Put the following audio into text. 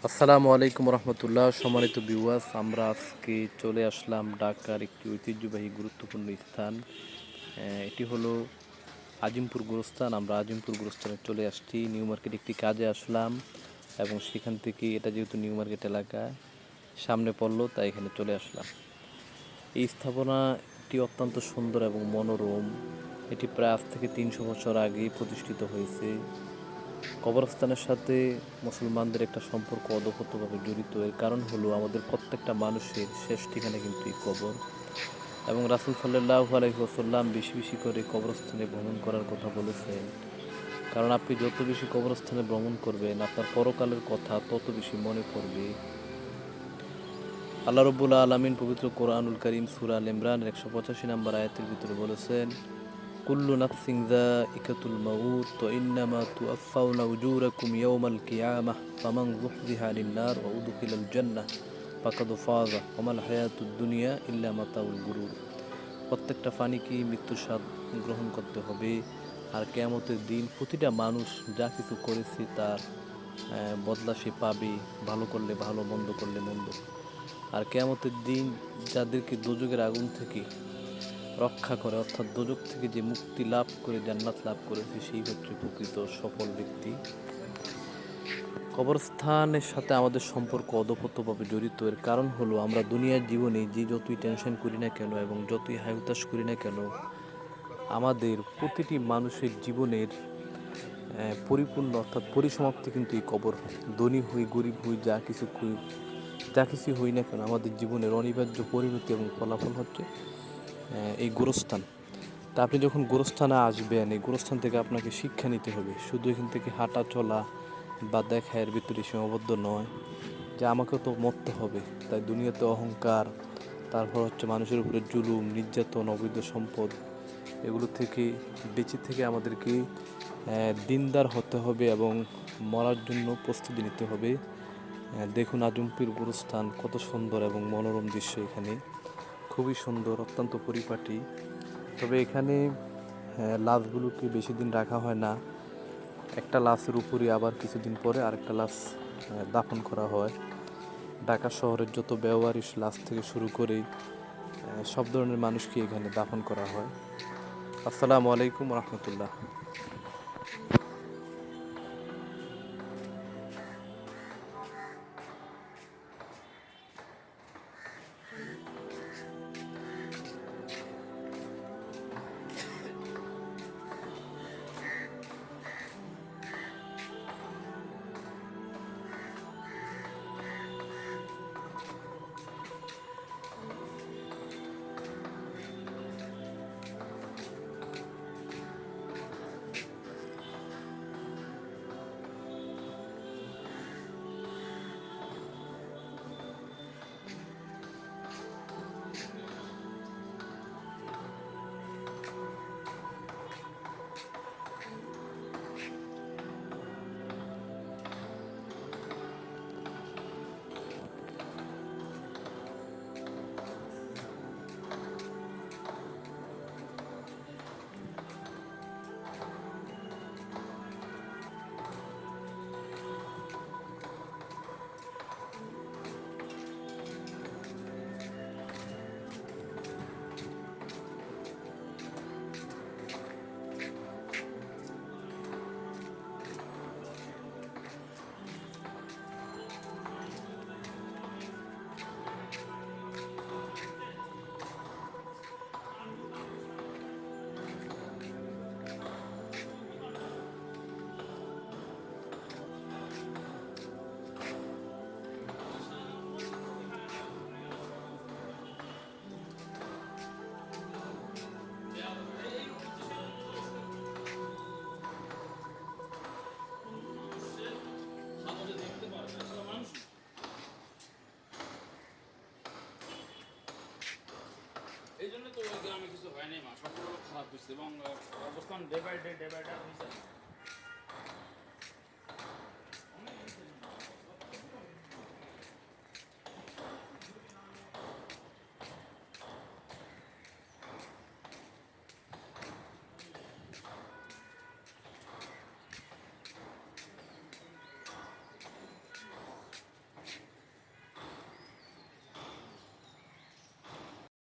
আসসালামু আলাইকুম রহমতুল্লাহ। সম্মানিত ভিউয়ার্স, আমরা আজকে চলে আসলাম ঢাকার একটি ঐতিহ্যবাহী গুরুত্বপূর্ণ স্থান। এটি হলো আজিমপুর গোরস্থান। আমরা আজিমপুর গোরস্থানে চলে আসছি, নিউ মার্কেট একটি কাজে আসলাম এবং সেখান থেকে এটা যেহেতু নিউ মার্কেট এলাকা সামনে পড়লো, তাই এখানে চলে আসলাম। এই স্থাপনাটি অত্যন্ত সুন্দর এবং মনোরম। এটি প্রায় আজ থেকে 300 বছর আগে প্রতিষ্ঠিত হয়েছে। কবরস্থানের সাথে মুসলমানদের একটা সম্পর্ক ওতপ্রোতভাবে জড়িত। এর কারণ হলো আমাদের প্রত্যেকটা মানুষের শেষ ঠিকানা কিন্তু এই কবর, এবং রাসূল সাল্লাল্লাহু আলাইহি ওয়াসাল্লাম বেশি বেশি করে কবরস্থানে ভ্রমণ করার কথা বলেছেন। কারণ আপনি যত বেশি কবরস্থানে ভ্রমণ করবেন, আপনার পরকালের কথা তত বেশি মনে পড়বে। আল্লাহ রব্বুল আলামিন পবিত্র কোরআনুল কারীম সূরা আল ইমরানের 185 নম্বর আয়াতের ভিতরে বলেছেন, কুল্লু নাফসিন যায়িকাতুল মাউত ওয়া ইন্নামা তুওয়াফাউনা উজুরাকুম ইয়াওমাল কিয়ামাহ ফামান যুহজিহা আনিন নার ওয়া উদখিলাল জান্নাহ ফাকাদ ফাযা ওয়া মাল হায়াতুদ দুনিয়া ইল্লা মাতাউল গুরুর। প্রত্যেকটা প্রাণীকেই মৃত্যুর স্বাদ গ্রহণ করতে হবে, আর কিয়ামতের দিন প্রতিটা মানুষ যা কিছু করেছে তার বদলা সে পাবে। ভালো করলে ভালো, মন্দ করলে মন্দ। আর কিয়ামতের দিন যাদেরকে দোজখের আগুন থেকে রক্ষা করে, অর্থাৎ দোজখ থেকে যে মুক্তি লাভ করে জান্নাত লাভ করেছে, সেই হচ্ছে প্রকৃত সফল ব্যক্তি। কবরস্থানের সাথে আমাদের সম্পর্ক ওতপ্রোতভাবে জড়িত। এর কারণ হলো আমরা দুনিয়ার জীবনে যে যতই টেনশন করি না কেন এবং যতই হায়তাশ করি না কেন, আমাদের প্রতিটি মানুষের জীবনের পরিপূর্ণ অর্থাৎ পরিসমাপ্তি কিন্তু এই কবর। ধনী হই গরিব হই, যা কিছু হই না কেন, আমাদের জীবনের অনিবার্য পরিণতি এবং ফলাফল হচ্ছে এই গোরস্থান। তা আপনি যখন গোরস্থানে আসবেন, এই গোরস্থান থেকে আপনাকে শিক্ষা নিতে হবে। শুধু এখান থেকে হাঁটা চলা বা দেখা এর ভিতরে সীমাবদ্ধ নয়, যে আমাকেও তো মরতে হবে, তাই দুনিয়াতে অহংকার, তারপর হচ্ছে মানুষের উপরে জুলুম, নির্যাতন, অবৈধ সম্পদ, এগুলো থেকে বেঁচে থেকে আমাদেরকে দিনদার হতে হবে এবং মরার জন্য প্রস্তুতি নিতে হবে। দেখুন আজমপুর গোরস্থান কত সুন্দর এবং মনোরম দৃশ্য। এখানে খুবই সুন্দর, অত্যন্ত পরিপাটি। তবে এখানে লাশগুলোকে বেশি দিন রাখা হয় না। একটা লাশের উপরে আবার কিছুদিন পরে আরেকটা লাশ দাফন করা হয়। ঢাকা শহরের যত বেওয়ারিশ লাশ থেকে শুরু করে সব ধরনের মানুষকে এখানে দাফন করা হয়। আসসালামু আলাইকুম রহমতুল্লাহ। এই জন্য তো ওই গ্রামে কিছু হয় নাই, মা সবগুলো খারাপ হয়েছে এবং অবস্থান ডে বাই ডে হয়েছে।